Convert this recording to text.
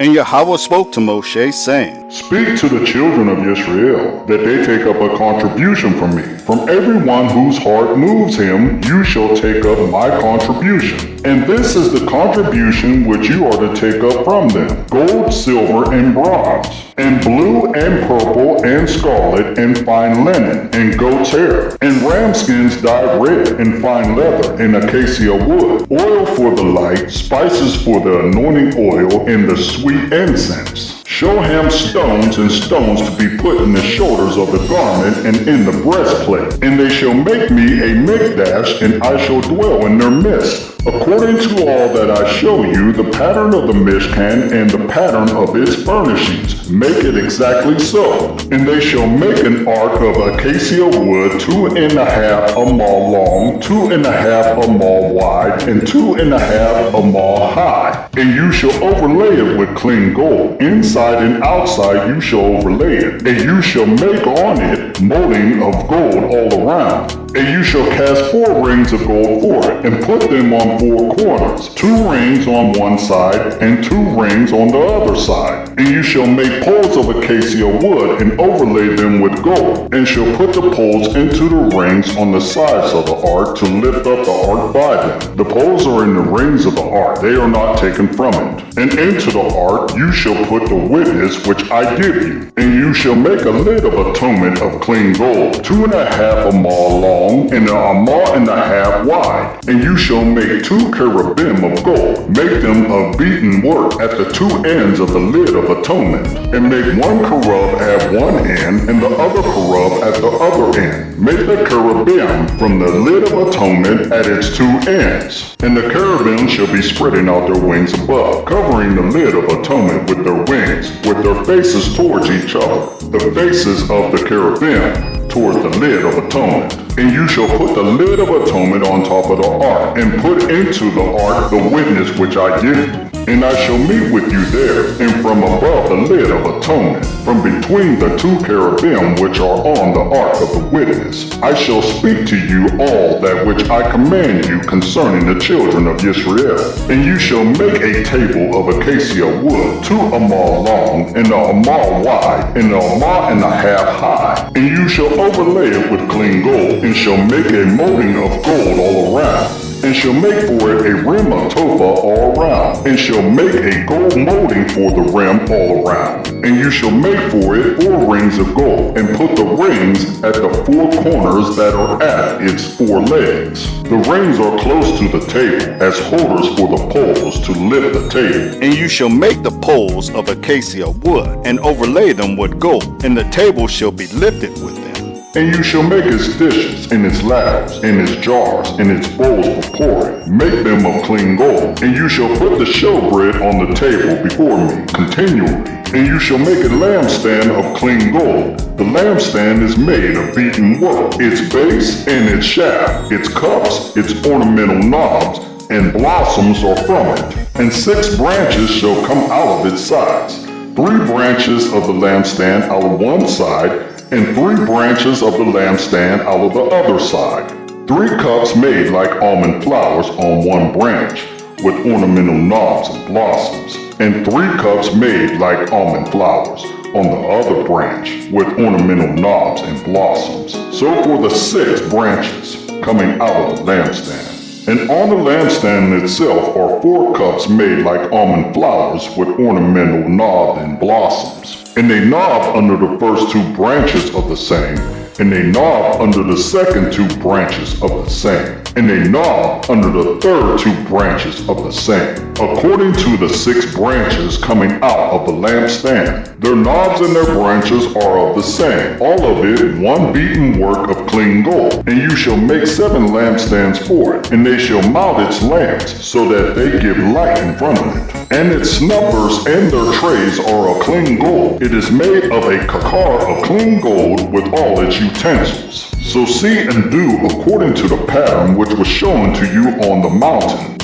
And Yahweh spoke to Moshe, saying, Speak to the children of Israel, that they take up a contribution from me. From everyone whose heart moves him, you shall take up my contribution. And this is the contribution which you are to take up from them: gold, silver, and bronze, and blue, and purple, and scarlet, and fine linen, and goat's hair, and ram skins dyed red, and fine leather, and acacia wood, oil for the light, spices for the anointing oil, and the sweet incense. Show him stones and stones to be put in the shoulders of the garment and in the breastplate. And they shall make me a mikdash, and I shall dwell in their midst. According to all that I show you, the pattern of the Mishkan and the pattern of its furnishings, make it exactly so. And they shall make an ark of acacia wood, 2.5 amal long, 2.5 amal wide, and 2.5 amal high. And you shall overlay it with clean gold. Inside and outside you shall overlay it. And you shall make on it molding of gold all around. And you shall cast 4 rings of gold for it, and put them on 4 corners, 2 rings on one side, and 2 rings on the other side. And you shall make poles of acacia wood, and overlay them with gold, and shall put the poles into the rings on the sides of the ark, to lift up the ark by them. The poles are in the rings of the ark, they are not taken from it. And into the ark you shall put the witness which I give you. And you shall make a lid of atonement of clean gold, 2.5 amal long, and 1.5 wide. And you shall make 2 cherubim of gold. Make them of beaten work at the 2 ends of the lid of atonement. And make 1 cherub at one end, and the other cherub at the other end. Make the cherubim from the lid of atonement at its 2 ends. And the cherubim shall be spreading out their wings above, covering the lid of atonement with their wings, with their faces towards each other. The faces of the cherubim toward the lid of atonement. And you shall put the lid of atonement on top of the ark, and put into the ark the witness which I give you. And I shall meet with you there, and from above the lid of atonement, from between the 2 cherubim which are on the ark of the witness, I shall speak to you all that which I command you concerning the children of Israel. And you shall make a table of acacia wood, 2 amal long, and 1 amal wide, and 1.5 high. And you shall overlay it with clean gold, and shall make a molding of gold all around. And shall make for it a rim of topher all around, and shall make a gold molding for the rim all around. And you shall make for it 4 rings of gold, and put the rings at the 4 corners that are at its 4 legs. The rings are close to the table, as holders for the poles to lift the table. And you shall make the poles of acacia wood, and overlay them with gold, and the table shall be lifted with them. And you shall make its dishes, and its ladders, and its jars, and its bowls for pouring. Make them of clean gold. And you shall put the showbread on the table before me continually. And you shall make a lampstand of clean gold. The lampstand is made of beaten work, its base and its shaft, its cups, its ornamental knobs, and blossoms are from it. And 6 branches shall come out of its sides. 3 branches of the lampstand out of one side, and 3 branches of the lampstand out of the other side. 3 cups made like almond flowers on one branch, with ornamental knobs and blossoms. And 3 cups made like almond flowers on the other branch, with ornamental knobs and blossoms. So for the 6 branches coming out of the lampstand. And on the lampstand itself are 4 cups made like almond flowers, with ornamental knobs and blossoms. And a knob under the first 2 branches of the same, and a knob under the second 2 branches of the same, and a knob under the third 2 branches of the same, according to the 6 branches coming out of the lampstand. Their knobs and their branches are of the same, all of it 1 beaten work of clean gold. And you shall make 7 lampstands for it, and they shall mount its lamps, so that they give light in front of it. And its snuffers and their trays are of clean gold. It is made of a kakar of clean gold with all its utensils. So see and do according to the pattern which was shown to you on the mountain.